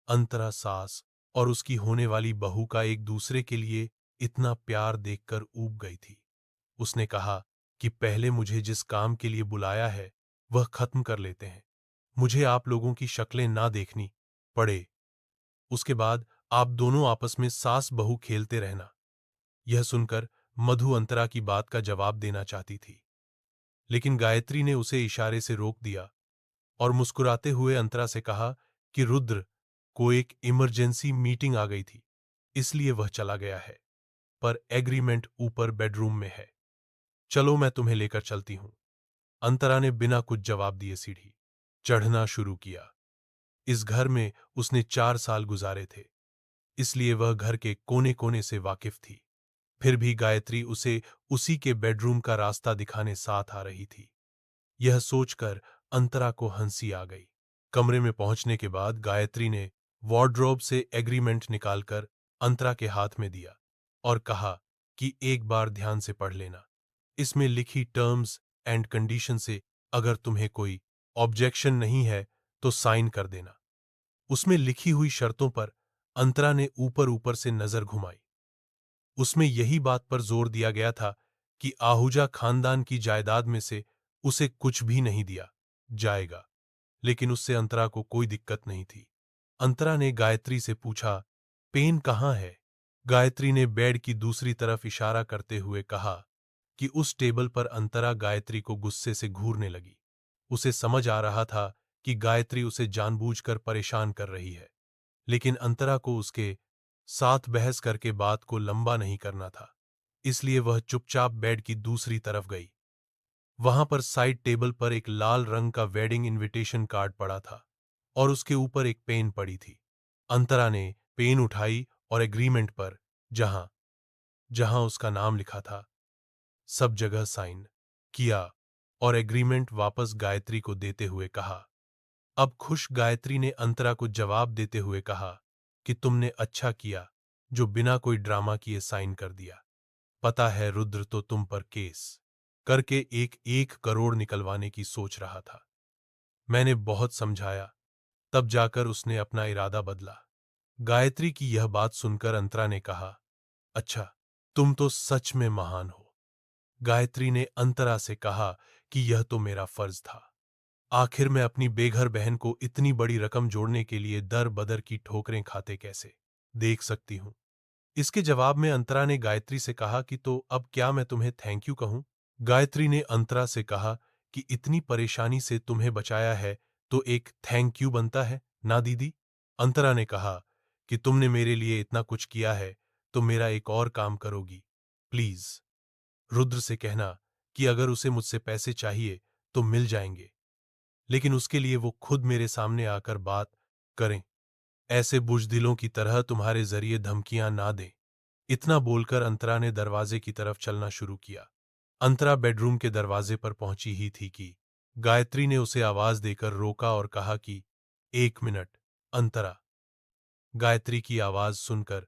अंतरा सास और उसकी होने वाली बहू का एक दूसरे के लिए इतना प्यार देखकर ऊब गई थी। उसने कहा कि पहले मुझे जिस काम के लिए बुलाया है वह खत्म कर लेते हैं। मुझे आप लोगों की शक्लें ना देखनी पड़े। उसके बाद आप दोनों आपस में सास बहू खेलते रहना। यह सुनकर मधु अंतरा की बात का जवाब देना चाहती थी, लेकिन गायत्री ने उसे इशारे से रोक दिया और मुस्कुराते हुए अंतरा से कहा कि रुद्र को एक इमरजेंसी मीटिंग आ गई थी, इसलिए वह चला गया है, पर एग्रीमेंट ऊपर बेडरूम में है। चलो मैं तुम्हें लेकर चलती हूं। अंतरा ने बिना कुछ जवाब दिए सीढ़ी चढ़ना शुरू किया। इस घर में उसने 4 साल गुजारे थे, इसलिए वह घर के कोने कोने से वाकिफ थी। फिर भी गायत्री उसे उसी के बेडरूम का रास्ता दिखाने साथ आ रही थी। यह सोचकर अंतरा को हंसी आ गई। कमरे में पहुंचने के बाद गायत्री ने वार्डरोब से एग्रीमेंट निकालकर अंतरा के हाथ में दिया और कहा कि एक बार ध्यान से पढ़ लेना। इसमें लिखी टर्म्स एंड कंडीशन से अगर तुम्हें कोई ऑब्जेक्शन नहीं है तो साइन कर देना। उसमें लिखी हुई शर्तों पर अंतरा ने ऊपर ऊपर से नजर घुमाई। उसमें यही बात पर जोर दिया गया था कि आहूजा खानदान की जायदाद में से उसे कुछ भी नहीं दिया जाएगा, लेकिन उससे अंतरा को कोई दिक्कत नहीं थी। अंतरा ने गायत्री से पूछा, पेन कहाँ है? गायत्री ने बेड की दूसरी तरफ इशारा करते हुए कहा कि उस टेबल पर। अंतरा गायत्री को गुस्से से घूरने लगी। उसे समझ आ रहा था कि गायत्री उसे जानबूझकर परेशान कर रही है, लेकिन अंतरा को उसके साथ बहस करके बात को लंबा नहीं करना था, इसलिए वह चुपचाप बेड की दूसरी तरफ गई। वहां पर साइड टेबल पर एक लाल रंग का वेडिंग इनविटेशन कार्ड पड़ा था और उसके ऊपर एक पेन पड़ी थी। अंतरा ने पेन उठाई और एग्रीमेंट पर जहां जहां उसका नाम लिखा था सब जगह साइन किया और एग्रीमेंट वापस गायत्री को देते हुए कहा। अब खुश गायत्री ने अंतरा को जवाब देते हुए कहा कि तुमने अच्छा किया जो बिना कोई ड्रामा किए साइन कर दिया। पता है रुद्र तो तुम पर केस करके 1-1 करोड़ निकलवाने की सोच रहा था। मैंने बहुत समझाया, तब जाकर उसने अपना इरादा बदला। गायत्री की यह बात सुनकर अंतरा ने कहा, अच्छा, तुम तो सच में महान हो। गायत्री ने अंतरा से कहा कि यह तो मेरा फर्ज था। आखिर मैं अपनी बेघर बहन को इतनी बड़ी रकम जोड़ने के लिए दर बदर की ठोकरें खाते कैसे देख सकती हूं। इसके जवाब में अंतरा ने गायत्री से कहा कि तो अब क्या मैं तुम्हें थैंक यू कहूं? गायत्री ने अंतरा से कहा कि इतनी परेशानी से तुम्हें बचाया है तो एक थैंक यू बनता है ना दीदी। अंतरा ने कहा कि तुमने मेरे लिए इतना कुछ किया है तो मेरा एक और काम करोगी प्लीज? रुद्र से कहना कि अगर उसे मुझसे पैसे चाहिए तो मिल जाएंगे, लेकिन उसके लिए वो खुद मेरे सामने आकर बात करें, ऐसे बुजदिलों की तरह तुम्हारे जरिए धमकियां ना दें। इतना बोलकर अंतरा ने दरवाजे की तरफ चलना शुरू किया। अंतरा बेडरूम के दरवाजे पर पहुंची ही थी कि गायत्री ने उसे आवाज देकर रोका और कहा कि 1 मिनट। अंतरा गायत्री की आवाज सुनकर